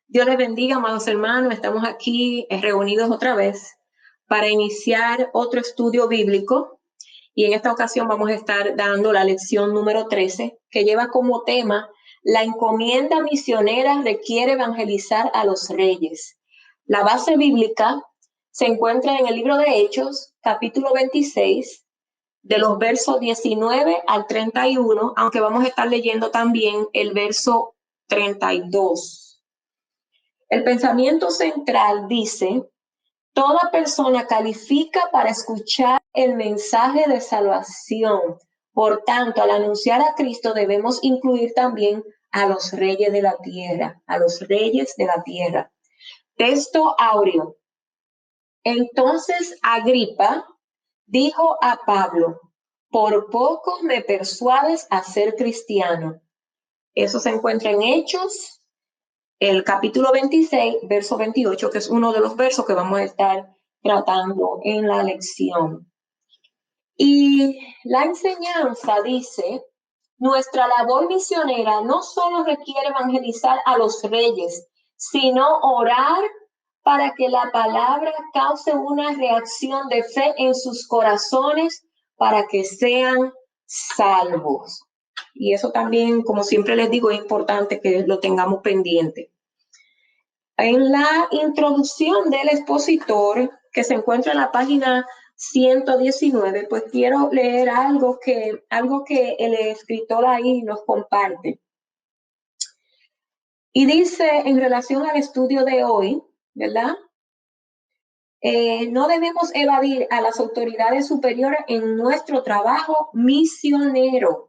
Dios les bendiga, amados hermanos. Estamos aquí reunidos otra vez para iniciar otro estudio bíblico y en esta ocasión vamos a estar dando la lección número 13 que lleva como tema la encomienda misionera requiere evangelizar a los reyes. La base bíblica se encuentra en el libro de Hechos, capítulo 26, de los versos 19 al 31, aunque vamos a estar leyendo también el verso 32. El pensamiento central dice: toda persona califica para escuchar el mensaje de salvación. Por tanto, al anunciar a Cristo debemos incluir también a los reyes de la tierra, a los reyes de la tierra. Texto áureo. Entonces Agripa dijo a Pablo: por poco me persuades a ser cristiano. Eso se encuentra en Hechos, el capítulo 26, verso 28, que es uno de los versos que vamos a estar tratando en la lección. Y la enseñanza dice: nuestra labor misionera no solo requiere evangelizar a los reyes, sino orar para que la palabra cause una reacción de fe en sus corazones para que sean salvos. Y eso también, como siempre les digo, es importante que lo tengamos pendiente. En la introducción del expositor, que se encuentra en la página 119, pues quiero leer algo que el escritor ahí nos comparte. Y dice, en relación al estudio de hoy, ¿verdad? No debemos evadir a las autoridades superiores en nuestro trabajo misionero.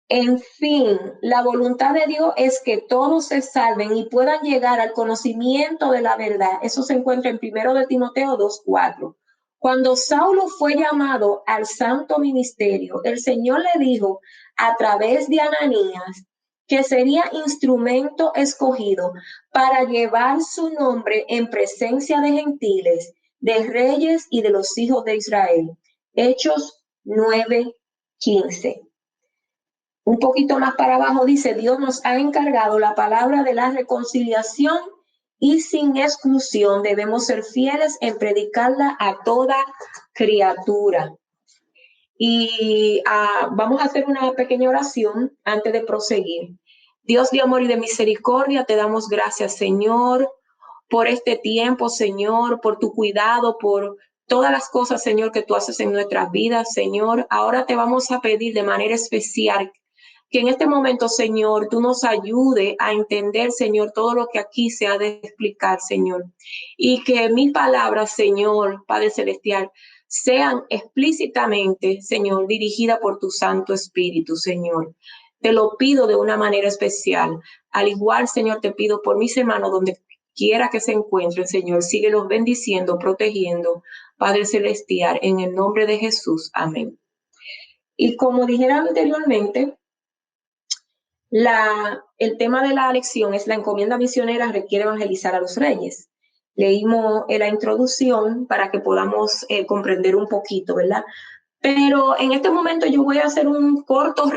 En fin, la voluntad de Dios es que todos se salven y puedan llegar al conocimiento de la verdad. Eso se encuentra en 1 de Timoteo 2:4. Cuando Saulo fue llamado al santo ministerio, el Señor le dijo a través de Ananías que sería instrumento escogido para llevar su nombre en presencia de gentiles, de reyes y de los hijos de Israel. Hechos 9:15. Un poquito más para abajo dice: Dios nos ha encargado la palabra de la reconciliación y sin exclusión debemos ser fieles en predicarla a toda criatura. Y vamos a hacer una pequeña oración antes de proseguir. Dios de amor y de misericordia, te damos gracias, Señor, por este tiempo, Señor, por tu cuidado, por todas las cosas, Señor, que tú haces en nuestras vidas, Señor. Ahora te vamos a pedir de manera especial que en este momento, Señor, tú nos ayude a entender, Señor, todo lo que aquí se ha de explicar, Señor. Y que mis palabras, Señor, Padre Celestial, sean explícitamente, Señor, dirigidas por tu Santo Espíritu, Señor. Te lo pido de una manera especial. Al igual, Señor, te pido por mis hermanos donde quiera que se encuentren, Señor. Síguelos bendiciendo, protegiendo, Padre Celestial, en el nombre de Jesús. Amén. Y como dijera anteriormente, el tema de la lección es la encomienda misionera requiere evangelizar a los reyes. Leímos la introducción para que podamos comprender un poquito, ¿verdad? Pero en este momento yo voy a hacer un corto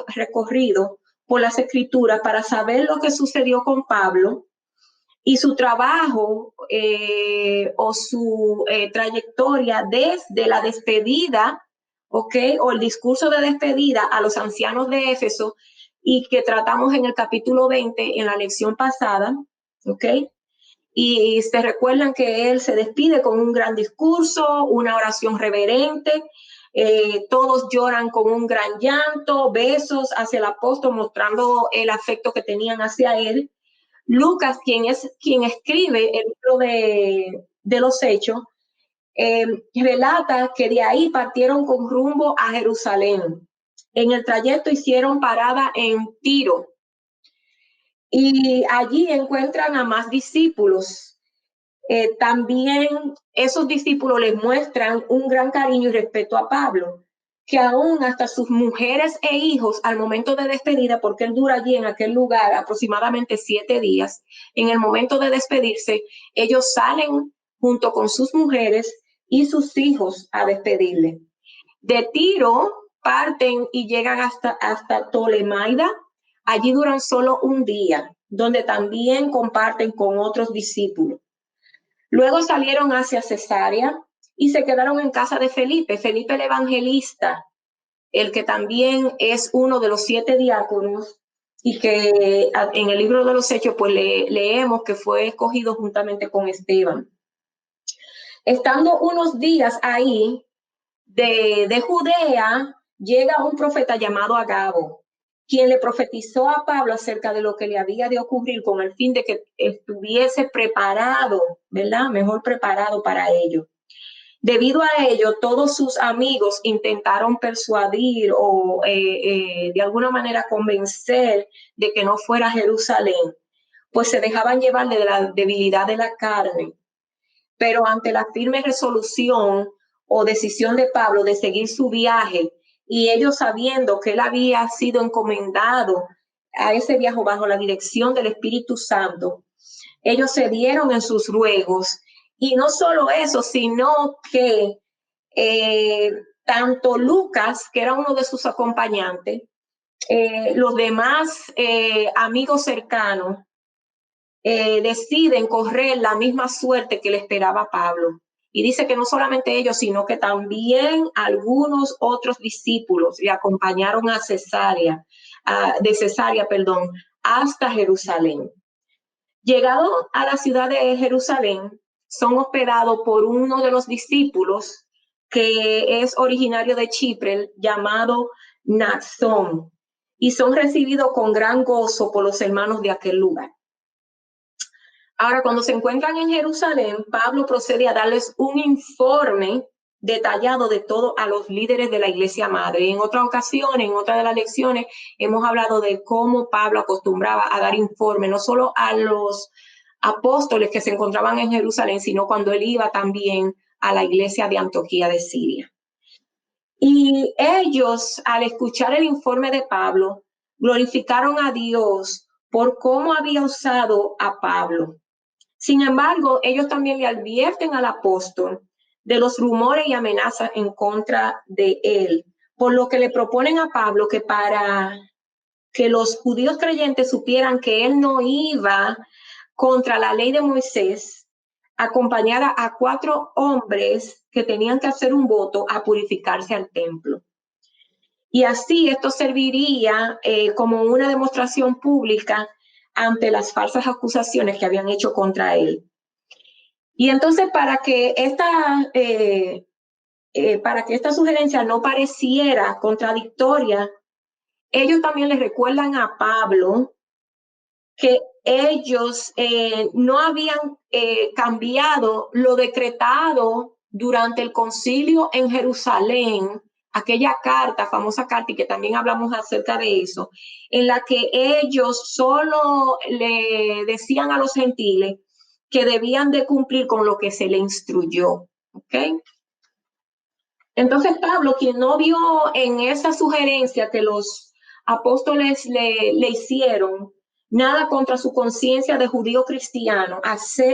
recorrido por las escrituras para saber lo que sucedió con Pablo y su trabajo o su trayectoria desde la despedida, ¿ok? O el discurso de despedida a los ancianos de Éfeso, y que tratamos en el capítulo 20 en la lección pasada, ¿ok? Y se recuerdan que él se despide con un gran discurso, una oración reverente, todos lloran con un gran llanto, besos hacia el apóstol mostrando el afecto que tenían hacia él. Lucas, quien escribe el libro de los Hechos, relata que de ahí partieron con rumbo a Jerusalén. En el trayecto hicieron parada en Tiro y allí encuentran a más discípulos. También esos discípulos les muestran un gran cariño y respeto a Pablo, que aún hasta sus mujeres e hijos al momento de despedida, porque él dura allí en aquel lugar aproximadamente 7 días, en el momento de despedirse, ellos salen junto con sus mujeres y sus hijos a despedirle. De Tiro parten y llegan hasta Ptolemaida. Allí duran solo un día. donde también comparten con otros discípulos. Luego salieron hacia Cesarea y se quedaron en casa de Felipe el evangelista, el que también es uno de los 7 diáconos y que en el libro de los Hechos pues leemos que fue escogido juntamente con Esteban. Estando unos días ahí de Judea, llega un profeta llamado Agabo, quien le profetizó a Pablo acerca de lo que le había de ocurrir con el fin de que estuviese preparado, ¿verdad? Mejor preparado para ello. Debido a ello, todos sus amigos intentaron persuadir o de alguna manera convencer de que no fuera a Jerusalén, pues se dejaban llevar de la debilidad de la carne. Pero ante la firme resolución o decisión de Pablo de seguir su viaje, y ellos sabiendo que él había sido encomendado a ese viaje bajo la dirección del Espíritu Santo, ellos cedieron en sus ruegos. Y no solo eso, sino que tanto Lucas, que era uno de sus acompañantes, los demás amigos cercanos, deciden correr la misma suerte que le esperaba a Pablo. Y dice que no solamente ellos, sino que también algunos otros discípulos le acompañaron a Cesarea, hasta Jerusalén. Llegado a la ciudad de Jerusalén, son hospedados por uno de los discípulos que es originario de Chipre, llamado Mnasón, y son recibidos con gran gozo por los hermanos de aquel lugar. Ahora, cuando se encuentran en Jerusalén, Pablo procede a darles un informe detallado de todo a los líderes de la iglesia madre. En otra ocasión, en otra de las lecciones, hemos hablado de cómo Pablo acostumbraba a dar informe, no solo a los apóstoles que se encontraban en Jerusalén, sino cuando él iba también a la iglesia de Antioquía de Siria. Y ellos, al escuchar el informe de Pablo, glorificaron a Dios por cómo había usado a Pablo. Sin embargo, ellos también le advierten al apóstol de los rumores y amenazas en contra de él, por lo que le proponen a Pablo que para que los judíos creyentes supieran que él no iba contra la ley de Moisés, acompañara a 4 hombres que tenían que hacer un voto a purificarse al templo. Y así esto serviría como una demostración pública ante las falsas acusaciones que habían hecho contra él. Y entonces, para que esta sugerencia no pareciera contradictoria, ellos también le recuerdan a Pablo que ellos no habían cambiado lo decretado durante el concilio en Jerusalén, aquella carta, famosa carta, y que también hablamos acerca de eso, en la que ellos solo le decían a los gentiles que debían de cumplir con lo que se le instruyó. ¿Ok? Entonces Pablo, quien no vio en esa sugerencia que los apóstoles le hicieron nada contra su conciencia de judío cristiano,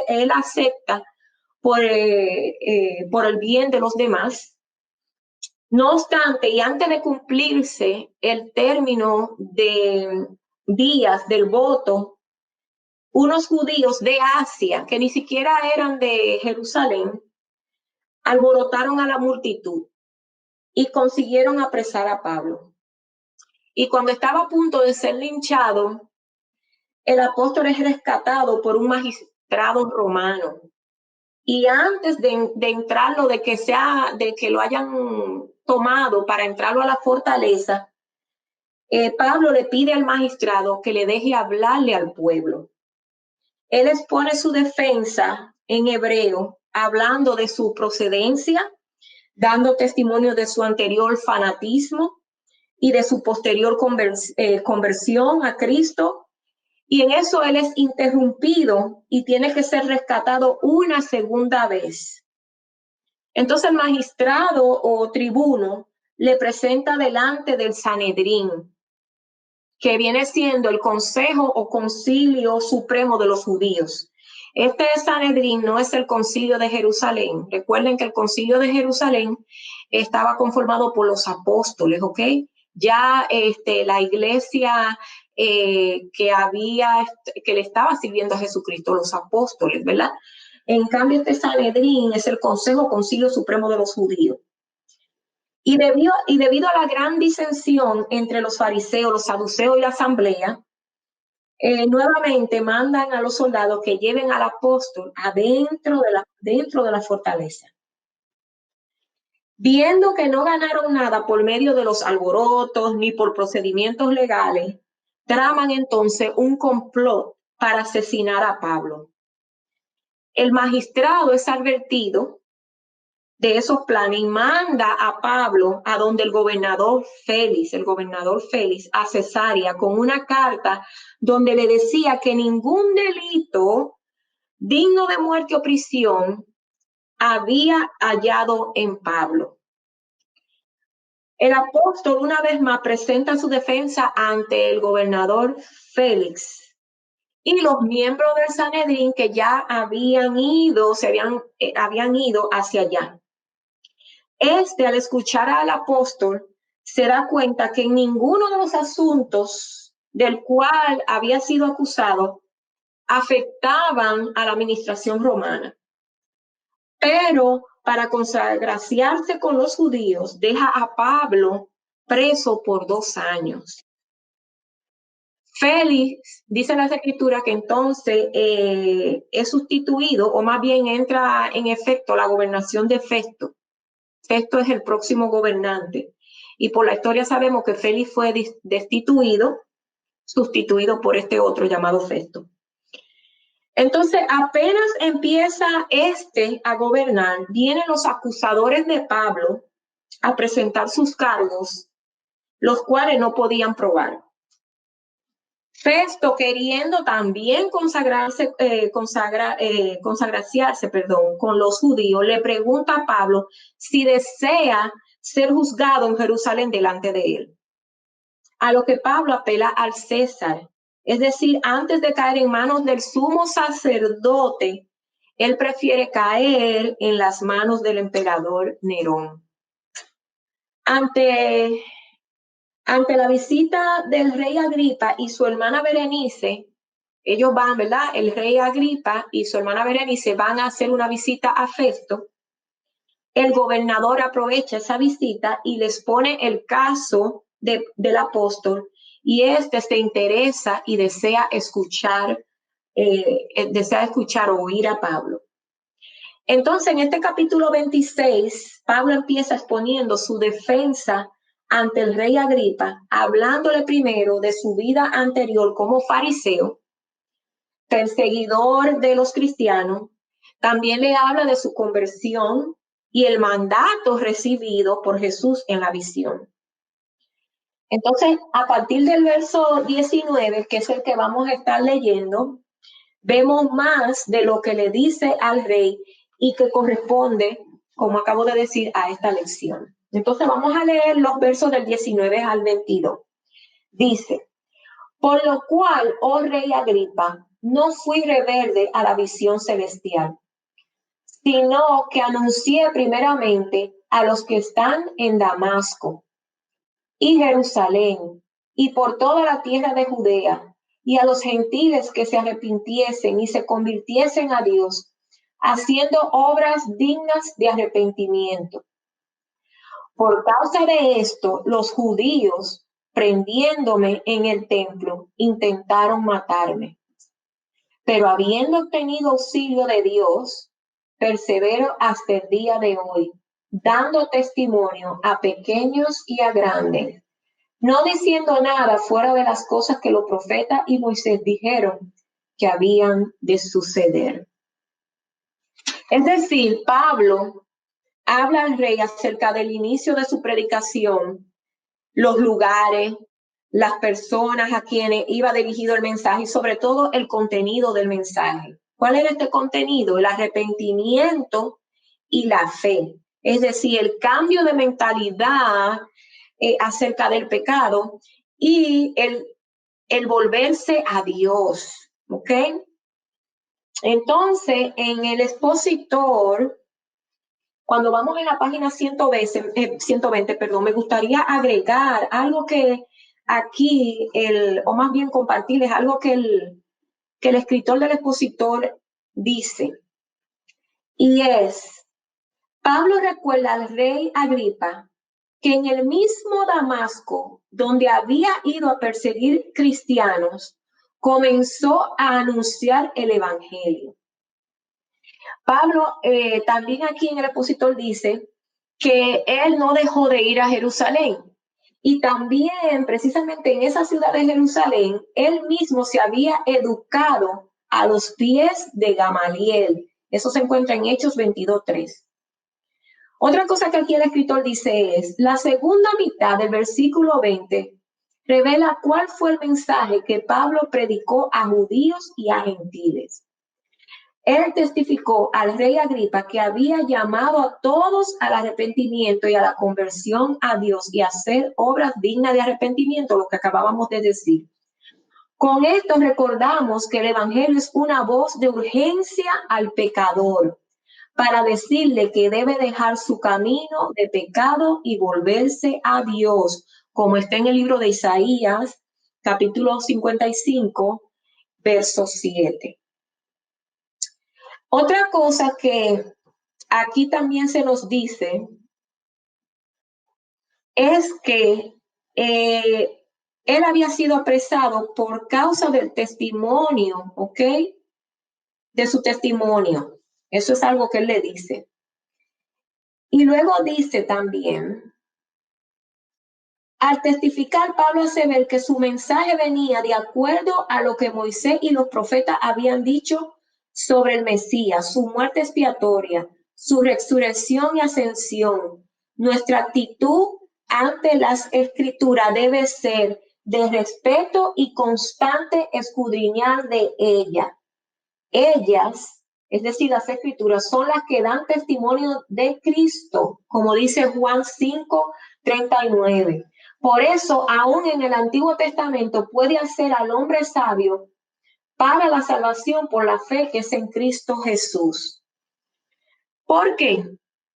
él acepta por el bien de los demás. No obstante, y antes de cumplirse el término de días del voto, unos judíos de Asia, que ni siquiera eran de Jerusalén, alborotaron a la multitud y consiguieron apresar a Pablo. Y cuando estaba a punto de ser linchado, el apóstol es rescatado por un magistrado romano. Y antes de entrarlo, de que lo hayan tomado para entrarlo a la fortaleza, Pablo le pide al magistrado que le deje hablarle al pueblo. Él expone su defensa en hebreo, hablando de su procedencia, dando testimonio de su anterior fanatismo y de su posterior conversión a Cristo. Y en eso él es interrumpido y tiene que ser rescatado una segunda vez. Entonces el magistrado o tribuno le presenta delante del Sanedrín, que viene siendo el consejo o concilio supremo de los judíos. Este Sanedrín no es el concilio de Jerusalén. Recuerden que el concilio de Jerusalén estaba conformado por los apóstoles, ¿ok? Ya la iglesia que le estaba sirviendo a Jesucristo, los apóstoles, ¿verdad? En cambio, este Sanedrín es el Concilio Supremo de los Judíos. Y debido a la gran disensión entre los fariseos, los saduceos y la asamblea, nuevamente mandan a los soldados que lleven al apóstol dentro de la fortaleza. Viendo que no ganaron nada por medio de los alborotos ni por procedimientos legales, traman entonces un complot para asesinar a Pablo. El magistrado es advertido de esos planes y manda a Pablo a donde el gobernador Félix, a Cesarea, con una carta donde le decía que ningún delito digno de muerte o prisión había hallado en Pablo. El apóstol una vez más presenta su defensa ante el gobernador Félix y los miembros del Sanedrín que ya habían ido hacia allá. Al escuchar al apóstol, se da cuenta que en ninguno de los asuntos del cual había sido acusado afectaban a la administración romana. Pero para consagraciarse con los judíos, deja a Pablo preso por 2 años. Félix, dice la Escritura, que entonces es sustituido, o más bien entra en efecto la gobernación de Festo. Festo es el próximo gobernante. Y por la historia sabemos que Félix fue destituido, sustituido por este otro llamado Festo. Entonces, apenas empieza a gobernar, vienen los acusadores de Pablo a presentar sus cargos, los cuales no podían probar. Festo, queriendo también consagraciarse con los judíos, le pregunta a Pablo si desea ser juzgado en Jerusalén delante de él. A lo que Pablo apela al César. Es decir, antes de caer en manos del sumo sacerdote, él prefiere caer en las manos del emperador Nerón. Ante la visita del rey Agripa y su hermana Berenice, ellos van, ¿verdad? El rey Agripa y su hermana Berenice van a hacer una visita a Festo. El gobernador aprovecha esa visita y les pone el caso del apóstol, y se interesa y desea escuchar o oír a Pablo. Entonces, en este capítulo 26, Pablo empieza exponiendo su defensa ante el rey Agripa, hablándole primero de su vida anterior como fariseo, perseguidor de los cristianos. También le habla de su conversión y el mandato recibido por Jesús en la visión. Entonces, a partir del verso 19, que es el que vamos a estar leyendo, vemos más de lo que le dice al rey y que corresponde, como acabo de decir, a esta lección. Entonces, vamos a leer los versos del 19 al 22. Dice: por lo cual, oh rey Agripa, no fui rebelde a la visión celestial, sino que anuncié primeramente a los que están en Damasco y Jerusalén, y por toda la tierra de Judea, y a los gentiles que se arrepintiesen y se convirtiesen a Dios, haciendo obras dignas de arrepentimiento. Por causa de esto, los judíos, prendiéndome en el templo, intentaron matarme. Pero habiendo obtenido auxilio de Dios, persevero hasta el día de hoy, dando testimonio a pequeños y a grandes, no diciendo nada fuera de las cosas que los profetas y Moisés dijeron que habían de suceder. Es decir, Pablo habla al rey acerca del inicio de su predicación, los lugares, las personas a quienes iba dirigido el mensaje y sobre todo el contenido del mensaje. ¿Cuál era este contenido? El arrepentimiento y la fe. Es decir, el cambio de mentalidad acerca del pecado y el volverse a Dios. ¿Ok? Entonces, en el expositor, cuando vamos en la página 120, me gustaría agregar algo que aquí, o más bien compartirles algo que el escritor del expositor dice. Y es, Pablo recuerda al rey Agripa que en el mismo Damasco, donde había ido a perseguir cristianos, comenzó a anunciar el evangelio. Pablo también aquí en el expositor dice que él no dejó de ir a Jerusalén. Y también, precisamente en esa ciudad de Jerusalén, él mismo se había educado a los pies de Gamaliel. Eso se encuentra en Hechos 22:3. Otra cosa que aquí el escritor dice es, la segunda mitad del versículo 20 revela cuál fue el mensaje que Pablo predicó a judíos y a gentiles. Él testificó al rey Agripa que había llamado a todos al arrepentimiento y a la conversión a Dios y a hacer obras dignas de arrepentimiento, lo que acabábamos de decir. Con esto recordamos que el evangelio es una voz de urgencia al pecador para decirle que debe dejar su camino de pecado y volverse a Dios, como está en el libro de Isaías, capítulo 55, verso 7. Otra cosa que aquí también se nos dice es que él había sido apresado por causa del testimonio, ¿ok? De su testimonio. Eso es algo que él le dice. Y luego dice también, al testificar, Pablo hace ver que su mensaje venía de acuerdo a lo que Moisés y los profetas habían dicho sobre el Mesías, su muerte expiatoria, su resurrección y ascensión. Nuestra actitud ante las escrituras debe ser de respeto y constante escudriñar de ellas. Ellas, es decir, las escrituras, son las que dan testimonio de Cristo, como dice Juan 5:39. Por eso, aún en el Antiguo Testamento puede hacer al hombre sabio para la salvación por la fe que es en Cristo Jesús. ¿Por qué?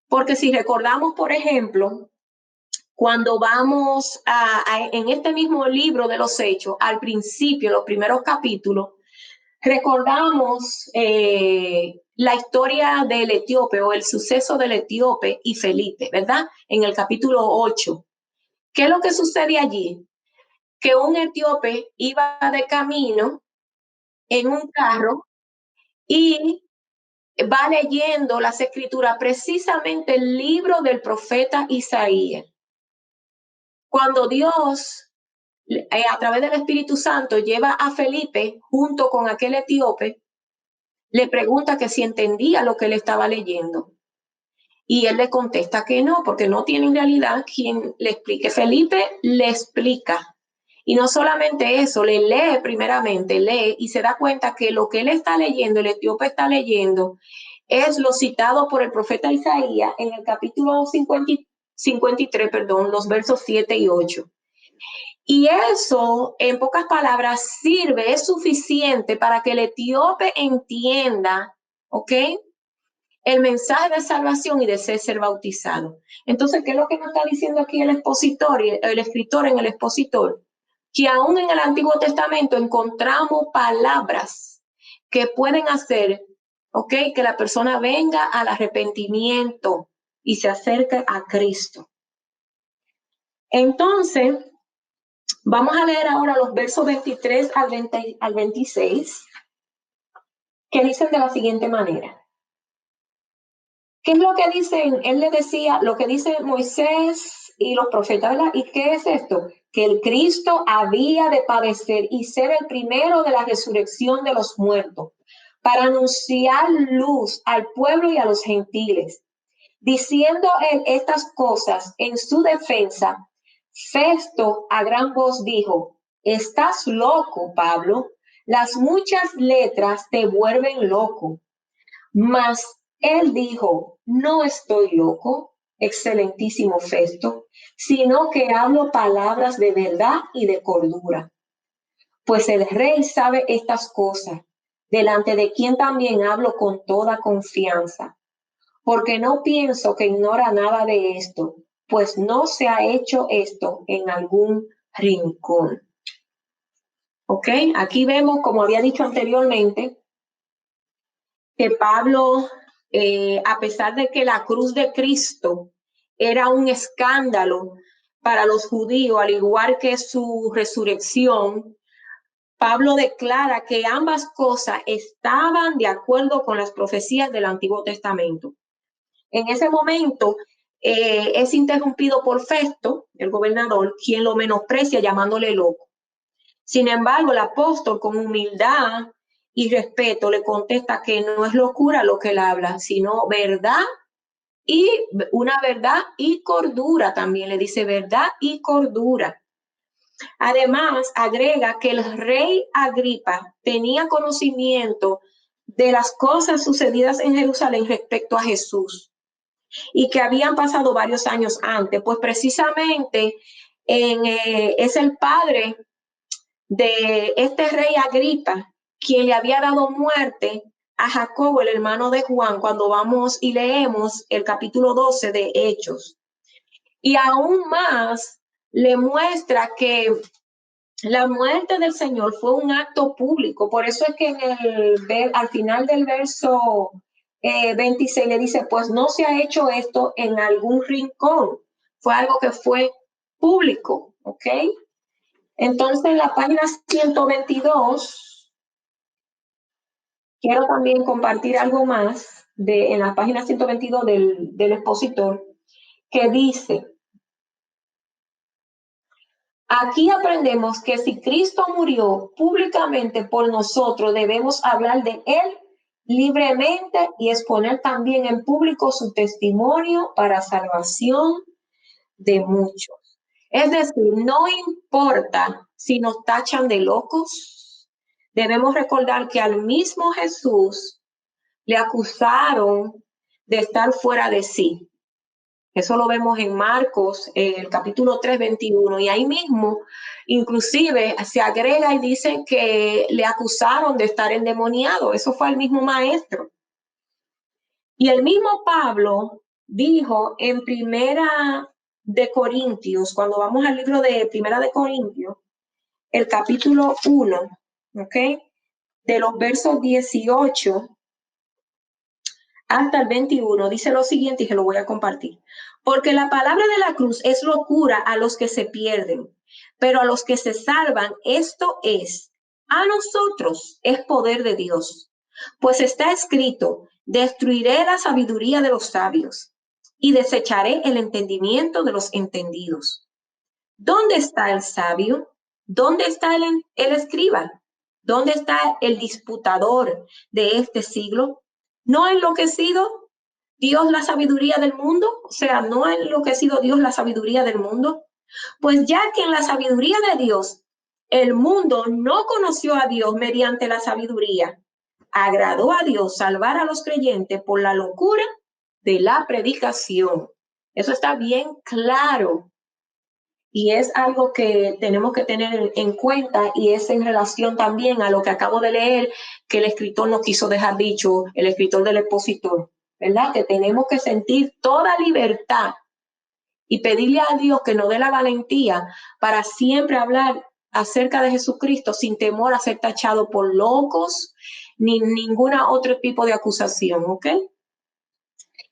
Porque si recordamos, por ejemplo, cuando vamos en este mismo libro de los Hechos, al principio, los primeros capítulos, recordamos la historia del etíope o el suceso del etíope y Felipe, ¿verdad? En el capítulo 8. ¿Qué es lo que sucede allí? Que un etíope iba de camino en un carro y va leyendo las escrituras, precisamente el libro del profeta Isaías. Cuando Dios, a través del Espíritu Santo, lleva a Felipe junto con aquel etíope, le pregunta que si entendía lo que él estaba leyendo. Y él le contesta que no, porque no tiene en realidad quien le explique. Felipe le explica. Y no solamente eso, le lee primeramente, lee y se da cuenta que lo que él está leyendo, el etíope está leyendo, es lo citado por el profeta Isaías en el capítulo 53, los versos 7 y 8. Y eso, en pocas palabras, sirve, es suficiente para que el etíope entienda, ¿ok?, el mensaje de salvación y de ser bautizado. Entonces, ¿qué es lo que nos está diciendo aquí el expositor, el escritor en el expositor? Que aún en el Antiguo Testamento encontramos palabras que pueden hacer, ¿ok?, que la persona venga al arrepentimiento y se acerque a Cristo. Entonces, vamos a leer ahora los versos 23 al 26, que dicen de la siguiente manera. ¿Qué es lo que dicen? Él le decía lo que dice Moisés y los profetas, ¿verdad? ¿Y qué es esto? Que el Cristo había de padecer y ser el primero de la resurrección de los muertos, para anunciar luz al pueblo y a los gentiles. Diciendo él estas cosas en su defensa, Festo a gran voz dijo: ¿Estás loco, Pablo? Las muchas letras te vuelven loco. Mas él dijo: no estoy loco, excelentísimo Festo, sino que hablo palabras de verdad y de cordura. Pues el rey sabe estas cosas, delante de quien también hablo con toda confianza. Porque no pienso que ignora nada de esto, pues no se ha hecho esto en algún rincón. ¿Ok? Aquí vemos, como había dicho anteriormente, que Pablo, a pesar de que la cruz de Cristo era un escándalo para los judíos, al igual que su resurrección, Pablo declara que ambas cosas estaban de acuerdo con las profecías del Antiguo Testamento. En ese momento es interrumpido por Festo, el gobernador, quien lo menosprecia llamándole loco. Sin embargo, el apóstol con humildad y respeto le contesta que no es locura lo que él habla, sino verdad y una verdad y cordura también. Le dice verdad y cordura. Además, agrega que el rey Agripa tenía conocimiento de las cosas sucedidas en Jerusalén respecto a Jesús y que habían pasado varios años antes, pues precisamente es el padre de este rey Agripa quien le había dado muerte a Jacobo, el hermano de Juan, cuando vamos y leemos el capítulo 12 de Hechos. Y aún más le muestra que la muerte del Señor fue un acto público. Por eso es que al final del verso 26 le dice, pues no se ha hecho esto en algún rincón. Fue algo que fue público, ¿ok? Entonces, en la página 122, quiero también compartir algo más en la página 122 del expositor, que dice, aquí aprendemos que si Cristo murió públicamente por nosotros, debemos hablar de Él libremente y exponer también en público su testimonio para salvación de muchos. Es decir, no importa si nos tachan de locos, debemos recordar que al mismo Jesús le acusaron de estar fuera de sí. Eso lo vemos en Marcos, el capítulo 3, 21, y ahí mismo inclusive se agrega y dice que le acusaron de estar endemoniado. Eso fue el mismo maestro. Y el mismo Pablo dijo en Primera de Corintios, cuando vamos al libro de Primera de Corintios, el capítulo 1, ¿ok? De los versos 18 hasta el 21, dice lo siguiente y se lo voy a compartir. Porque la palabra de la cruz es locura a los que se pierden, pero a los que se salvan, esto es, a nosotros es poder de Dios. Pues está escrito, destruiré la sabiduría de los sabios y desecharé el entendimiento de los entendidos. ¿Dónde está el sabio? ¿Dónde está el escriba? ¿Dónde está el disputador de este siglo? ¿No ha enloquecido Dios la sabiduría del mundo? O sea, ¿no ha enloquecido Dios la sabiduría del mundo? Pues ya que en la sabiduría de Dios el mundo no conoció a Dios mediante la sabiduría, agradó a Dios salvar a los creyentes por la locura de la predicación. Eso está bien claro. Y es algo que tenemos que tener en cuenta y es en relación también a lo que acabo de leer, que el escritor nos quiso dejar dicho, el escritor del expositor, ¿verdad? Que tenemos que sentir toda libertad y pedirle a Dios que nos dé la valentía para siempre hablar acerca de Jesucristo sin temor a ser tachado por locos ni ninguna otro tipo de acusación, ¿ok?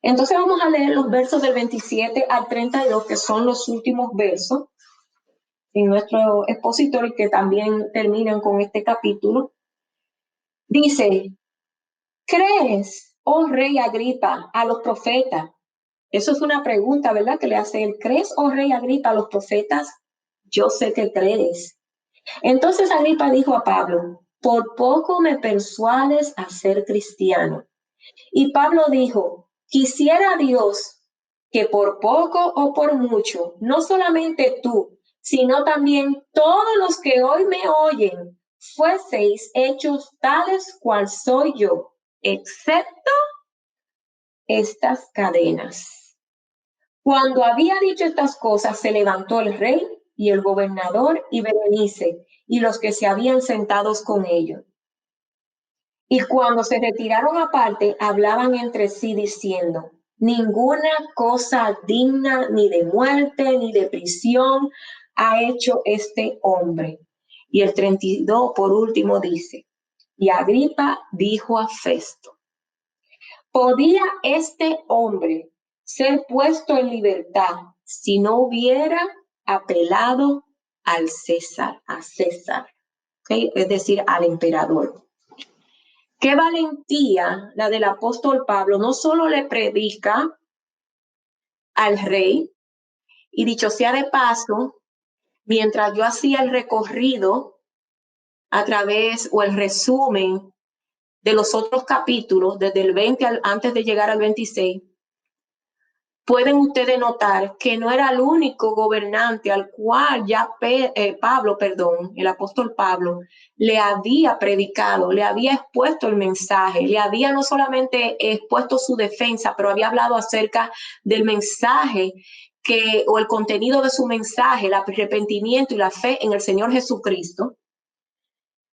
Entonces vamos a leer los versos del 27 al 32, que son los últimos versos en nuestro expositor y que también terminan con este capítulo. Dice, ¿crees, oh rey Agripa, a los profetas? Eso es una pregunta, ¿verdad? Que le hace él. ¿Crees, oh rey Agripa, a los profetas? Yo sé que crees. Entonces Agripa dijo a Pablo, por poco me persuades a ser cristiano. Y Pablo dijo, quisiera Dios que por poco o por mucho, no solamente tú, sino también todos los que hoy me oyen, fueseis hechos tales cual soy yo, excepto estas cadenas. Cuando había dicho estas cosas, se levantó el rey y el gobernador y Berenice y los que se habían sentados con ellos. Y cuando se retiraron aparte, hablaban entre sí diciendo, ninguna cosa digna ni de muerte ni de prisión ha hecho este hombre? Y el 32, por último, dice, y Agripa dijo a Festo, ¿podía este hombre ser puesto en libertad si no hubiera apelado al César, a César? ¿Okay? Es decir, al emperador. Qué valentía la del apóstol Pablo. No solo le predica al rey, y dicho sea de paso, mientras yo hacía el recorrido a través o el resumen de los otros capítulos, desde el 20 antes de llegar al 26, pueden ustedes notar que no era el único gobernante al cual ya el apóstol Pablo, le había predicado, le había expuesto el mensaje, le había no solamente expuesto su defensa, pero había hablado acerca del mensaje o el contenido de su mensaje, el arrepentimiento y la fe en el Señor Jesucristo.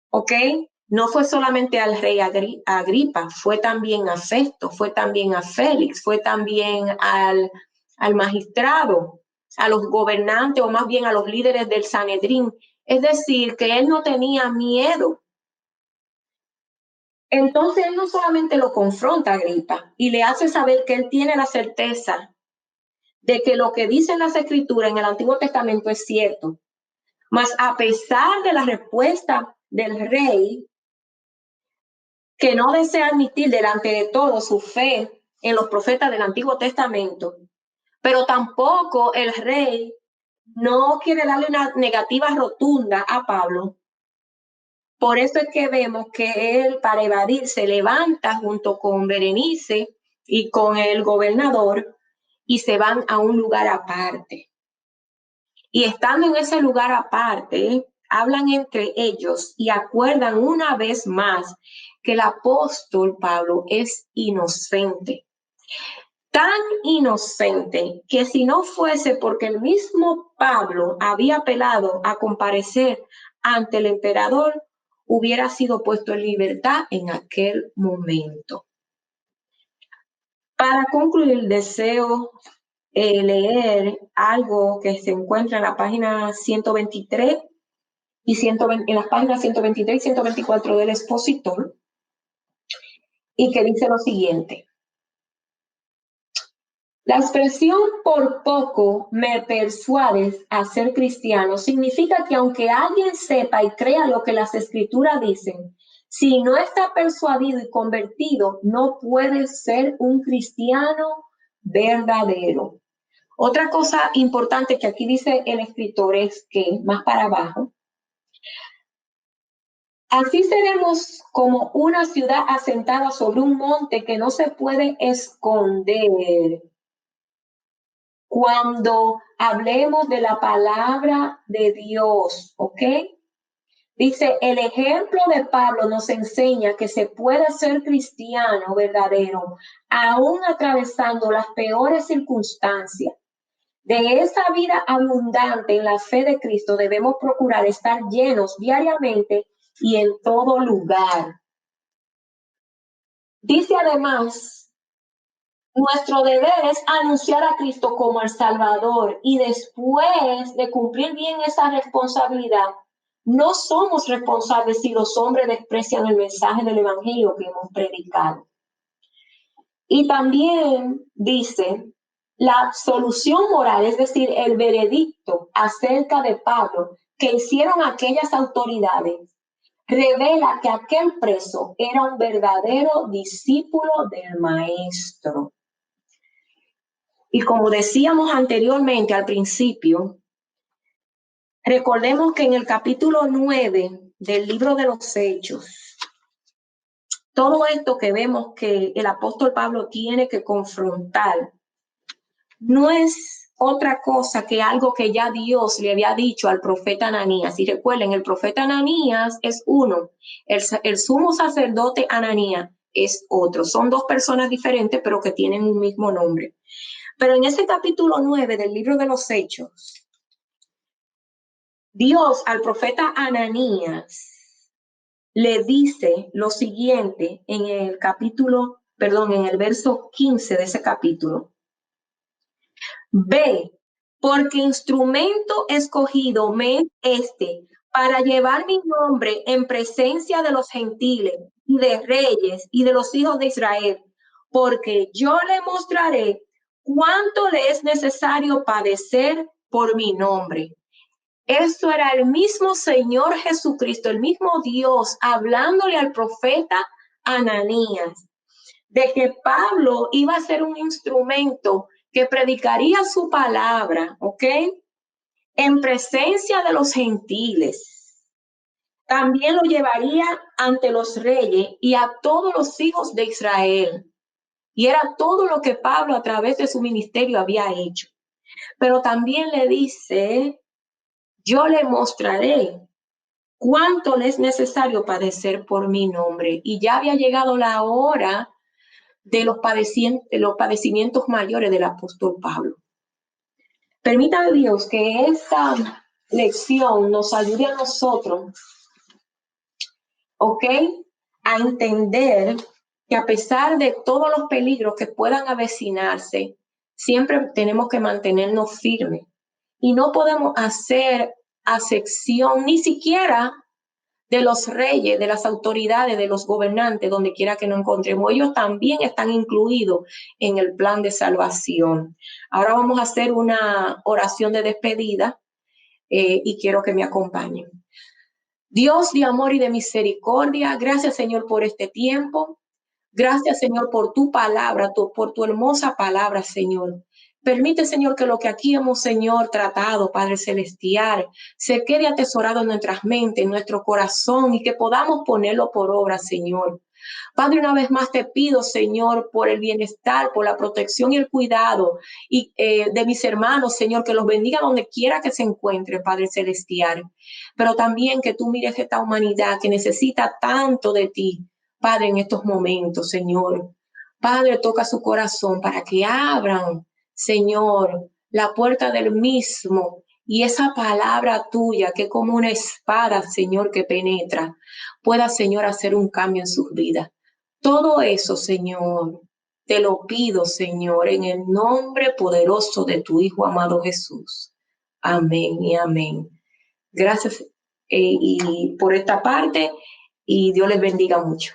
¿Ok? No fue solamente al rey Agripa, fue también a Festo, fue también a Félix, fue también al magistrado, a los gobernantes o más bien a los líderes del Sanedrín. Es decir, que él no tenía miedo. Entonces él no solamente lo confronta a Agripa y le hace saber que él tiene la certeza de que lo que dicen las escrituras en el Antiguo Testamento es cierto. Mas a pesar de la respuesta del rey, que no desea admitir delante de todo su fe en los profetas del Antiguo Testamento, pero tampoco el rey no quiere darle una negativa rotunda a Pablo. Por eso es que vemos que él, para evadir, se levanta junto con Berenice y con el gobernador y se van a un lugar aparte. Y estando en ese lugar aparte, hablan entre ellos y acuerdan una vez más que el apóstol Pablo es inocente. Tan inocente que si no fuese porque el mismo Pablo había apelado a comparecer ante el emperador, hubiera sido puesto en libertad en aquel momento. Para concluir, deseo leer algo que se encuentra en la página 123 y en las páginas 123 y 124 del expositor, y que dice lo siguiente. La expresión por poco me persuades a ser cristiano significa que aunque alguien sepa y crea lo que las escrituras dicen, si no está persuadido y convertido, no puede ser un cristiano verdadero. Otra cosa importante que aquí dice el escritor es que, más para abajo, así seremos como una ciudad asentada sobre un monte que no se puede esconder. Cuando hablemos de la palabra de Dios, ¿ok? Dice, el ejemplo de Pablo nos enseña que se puede ser cristiano verdadero, aún atravesando las peores circunstancias. De esa vida abundante en la fe de Cristo debemos procurar estar llenos diariamente y en todo lugar. Dice además, nuestro deber es anunciar a Cristo como el Salvador y después de cumplir bien esa responsabilidad, no somos responsables si los hombres desprecian el mensaje del Evangelio que hemos predicado. Y también dice, la solución moral, es decir, el veredicto acerca de Pablo que hicieron aquellas autoridades, revela que aquel preso era un verdadero discípulo del maestro. Y como decíamos anteriormente al principio, recordemos que en el capítulo 9 del libro de los Hechos, todo esto que vemos que el apóstol Pablo tiene que confrontar, no es otra cosa que algo que ya Dios le había dicho al profeta Ananías. Y recuerden, el profeta Ananías es uno, el sumo sacerdote Ananías es otro. Son dos personas diferentes, pero que tienen un mismo nombre. Pero en ese capítulo 9 del libro de los Hechos, Dios al profeta Ananías le dice lo siguiente en el verso 15 de ese capítulo. Ve, porque instrumento escogido me es este, para llevar mi nombre en presencia de los gentiles y de reyes y de los hijos de Israel, porque yo le mostraré cuánto le es necesario padecer por mi nombre. Eso era el mismo Señor Jesucristo, el mismo Dios, hablándole al profeta Ananías, de que Pablo iba a ser un instrumento que predicaría su palabra, ¿ok? En presencia de los gentiles. También lo llevaría ante los reyes y a todos los hijos de Israel. Y era todo lo que Pablo a través de su ministerio había hecho. Pero también le dice, yo le mostraré cuánto le es necesario padecer por mi nombre. Y ya había llegado la hora de los padecimientos mayores del apóstol Pablo. Permítame Dios que esta lección nos ayude a nosotros, ¿ok? A entender que a pesar de todos los peligros que puedan avecinarse, siempre tenemos que mantenernos firmes y no podemos hacer acepción ni siquiera de los reyes, de las autoridades, de los gobernantes, donde quiera que nos encontremos. Ellos también están incluidos en el plan de salvación. Ahora vamos a hacer una oración de despedida y quiero que me acompañen. Dios de amor y de misericordia, gracias Señor por este tiempo. Gracias Señor por tu palabra, por tu hermosa palabra, Señor. Permite, Señor, que lo que aquí hemos, Señor, tratado, Padre Celestial, se quede atesorado en nuestras mentes, en nuestro corazón y que podamos ponerlo por obra, Señor. Padre, una vez más te pido, Señor, por el bienestar, por la protección y el cuidado de mis hermanos, Señor, que los bendiga donde quiera que se encuentre, Padre Celestial. Pero también que tú mires esta humanidad que necesita tanto de ti, Padre, en estos momentos, Señor. Padre, toca su corazón para que abran, Señor, la puerta del mismo y esa palabra tuya que como una espada, Señor, que penetra, pueda, Señor, hacer un cambio en sus vidas. Todo eso, Señor, te lo pido, Señor, en el nombre poderoso de tu Hijo amado Jesús. Amén y amén. Gracias y por esta parte y Dios les bendiga mucho.